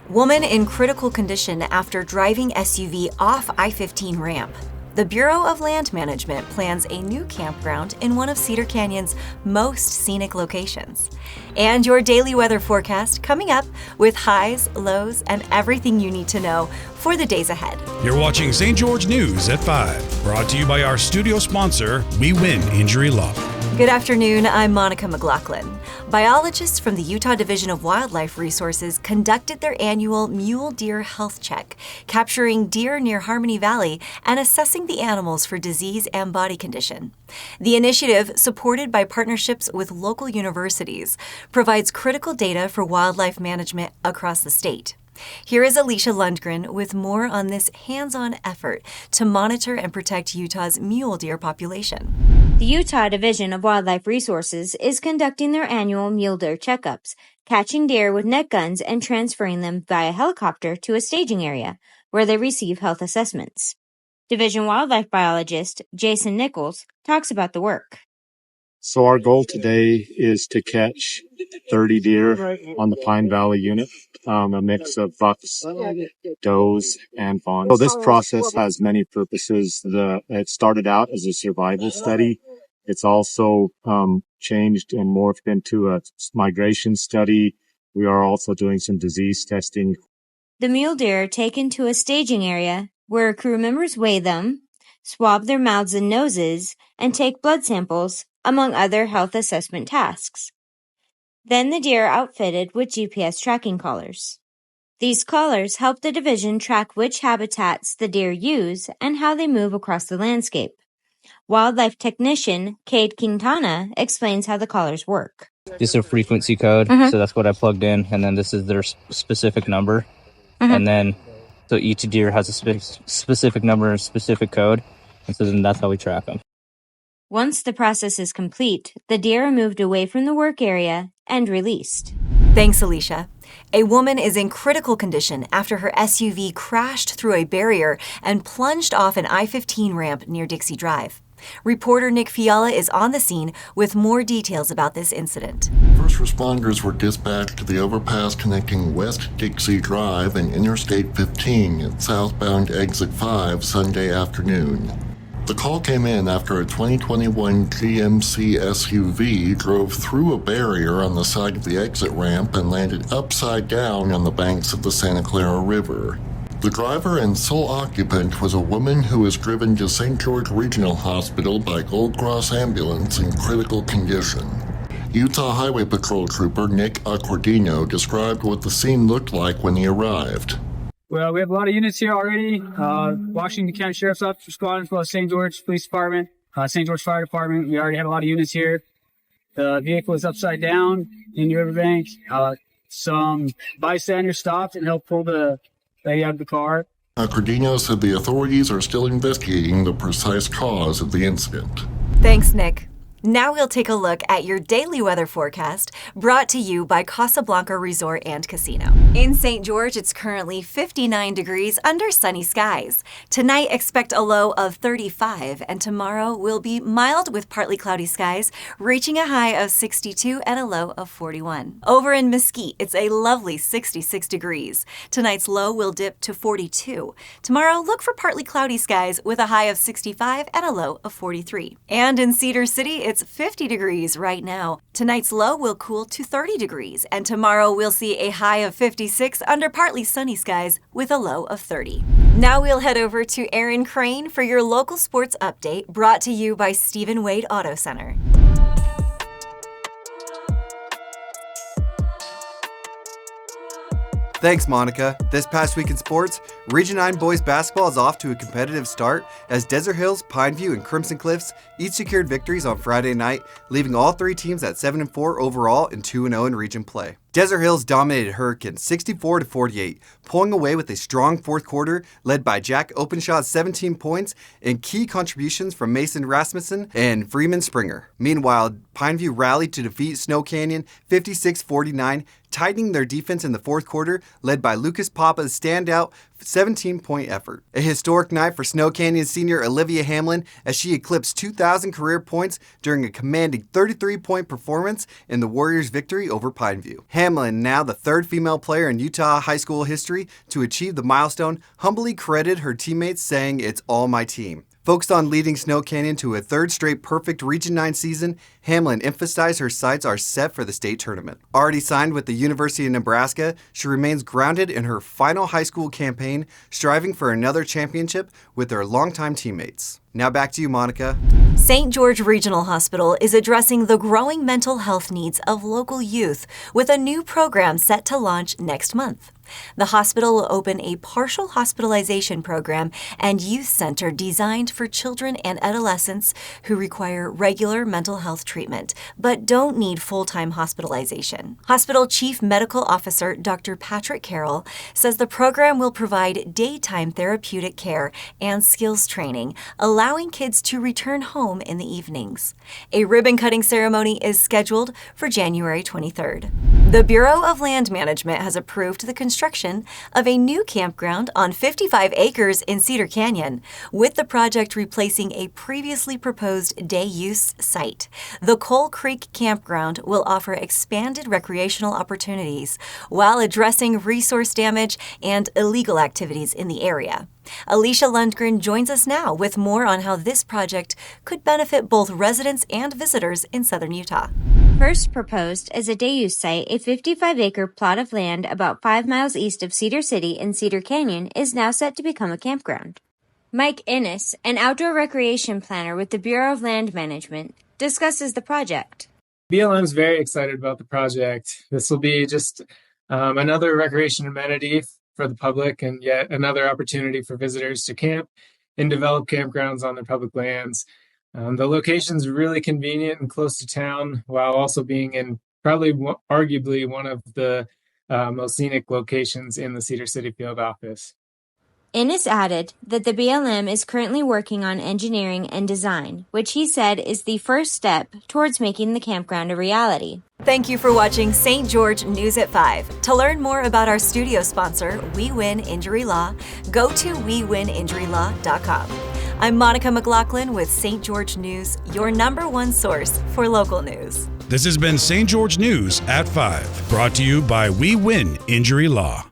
Woman in critical condition after driving SUV off I-15 ramp. The Bureau of Land Management plans a new campground in one of Cedar Canyon's most scenic locations. And your daily weather forecast coming up with highs, lows, and everything you need to know for the days ahead. You're watching St. George News at 5, brought to you by our studio sponsor, We Win Injury Law. Good afternoon, I'm Monica McLaughlin. Biologists from the Utah Division of Wildlife Resources conducted their annual Mule deer health check, capturing deer near Harmony Valley and assessing the animals for disease and body condition. The initiative, supported by partnerships with local universities, provides critical data for wildlife management across the state. Here is Alicia Lundgren with more on this hands-on effort to monitor and protect Utah's mule deer population. The Utah Division of Wildlife Resources is conducting their annual mule deer checkups, catching deer with net guns and transferring them via helicopter to a staging area where they receive health assessments. Division wildlife biologist Jason Nichols talks about the work. So our goal today is to catch 30 deer on the Pine Valley unit, a mix of bucks, does, and fawns. So this process has many purposes. It started out as a survival study. It's also changed and morphed into a migration study. We are also doing some disease testing. The mule deer are taken to a staging area where crew members weigh them, swab their mouths and noses, and take blood samples, among other health assessment tasks. Then the deer are outfitted with GPS tracking collars. These collars help the division track which habitats the deer use and how they move across the landscape. Wildlife technician Cade Quintana explains how the collars work. This is a frequency code, so that's what I plugged in, and then this is their specific number. And then, so each deer has a specific number and specific code, and so then that's how we track them. Once the process is complete, the deer are moved away from the work area and released. Thanks, Alicia. A woman is in critical condition after her SUV crashed through a barrier and plunged off an I-15 ramp near Dixie Drive. Reporter Nick Fiala is on the scene with more details about this incident. First responders were dispatched to the overpass connecting West Dixie Drive and Interstate 15 at southbound Exit 5 Sunday afternoon. The call came in after a 2021 GMC SUV drove through a barrier on the side of the exit ramp and landed upside down on the banks of the Santa Clara River. The driver and sole occupant was a woman who was driven to St. George Regional Hospital by Gold Cross ambulance in critical condition. Utah Highway Patrol Trooper Nick Accordino described what the scene looked like when he arrived. Well, we have a lot of units here already. Washington County Sheriff's Office Squad, as well as St. George Police Department, St. George Fire Department. We already have a lot of units here. The vehicle is upside down in the riverbank. Some bystanders stopped and helped pull the lady out of the car. Accordino said the authorities are still investigating the precise cause of the incident. Thanks, Nick. Now we'll take a look at your daily weather forecast, brought to you by Casablanca Resort and Casino. In St. George, it's currently 59 degrees under sunny skies. Tonight, expect a low of 35, and tomorrow will be mild with partly cloudy skies, reaching a high of 62 and a low of 41. Over in Mesquite, it's a lovely 66 degrees. Tonight's low will dip to 42. Tomorrow, look for partly cloudy skies with a high of 65 and a low of 43. And in Cedar City, it's 50 degrees right now. Tonight's low will cool to 30 degrees, and tomorrow we'll see a high of 56 under partly sunny skies with a low of 30. Now we'll head over to Aaron Crane for your local sports update, brought to you by Stephen Wade Auto Center. Thanks, Monica. This past week in sports, Region 9 boys basketball is off to a competitive start as Desert Hills, Pineview, and Crimson Cliffs each secured victories on Friday night, leaving all three teams at 7-4 overall and 2-0 in region play. Desert Hills dominated Hurricanes 64-48, pulling away with a strong fourth quarter led by Jack Openshaw's 17 points and key contributions from Mason Rasmussen and Freeman Springer. Meanwhile, Pineview rallied to defeat Snow Canyon 56-49, tightening their defense in the fourth quarter, led by Lucas Papa's standout 17-point effort. A historic night for Snow Canyon senior Olivia Hamlin as she eclipsed 2,000 career points during a commanding 33-point performance in the Warriors' victory over Pineview. Hamlin, now the third female player in Utah high school history to achieve the milestone, humbly credited her teammates, saying, "It's all my team." Focused on leading Snow Canyon to a third straight perfect Region 9 season, Hamlin emphasized her sights are set for the state tournament. Already signed with the University of Nebraska, she remains grounded in her final high school campaign, striving for another championship with her longtime teammates. Now back to you, Monica. St. George Regional Hospital is addressing the growing mental health needs of local youth with a new program set to launch next month. The hospital will open a partial hospitalization program and youth center designed for children and adolescents who require regular mental health treatment but don't need full-time hospitalization. Hospital Chief Medical Officer Dr. Patrick Carroll says the program will provide daytime therapeutic care and skills training, allowing kids to return home in the evenings. A ribbon-cutting ceremony is scheduled for January 23rd. The Bureau of Land Management has approved the construction of a new campground on 55 acres in Cedar Canyon, with the project replacing a previously proposed day-use site. The Coal Creek Campground will offer expanded recreational opportunities while addressing resource damage and illegal activities in the area. Alicia Lundgren joins us now with more on how this project could benefit both residents and visitors in southern Utah. First proposed as a day-use site, a 55-acre plot of land about 5 miles east of Cedar City in Cedar Canyon is now set to become a campground. Mike Innes, an outdoor recreation planner with the Bureau of Land Management, discusses the project. BLM is very excited about the project. This will be just another recreation amenity for the public and yet another opportunity for visitors to camp and develop campgrounds on their public lands. The location's really convenient and close to town, while also being in probably arguably one of the most scenic locations in the Cedar City field office. Innes added that the BLM is currently working on engineering and design, which he said is the first step towards making the campground a reality. Thank you for watching St. George News at 5. To learn more about our studio sponsor, We Win Injury Law, go to WeWinInjuryLaw.com. I'm Monica McLaughlin with St. George News, your #1 source for local news. This has been St. George News at 5, brought to you by We Win Injury Law.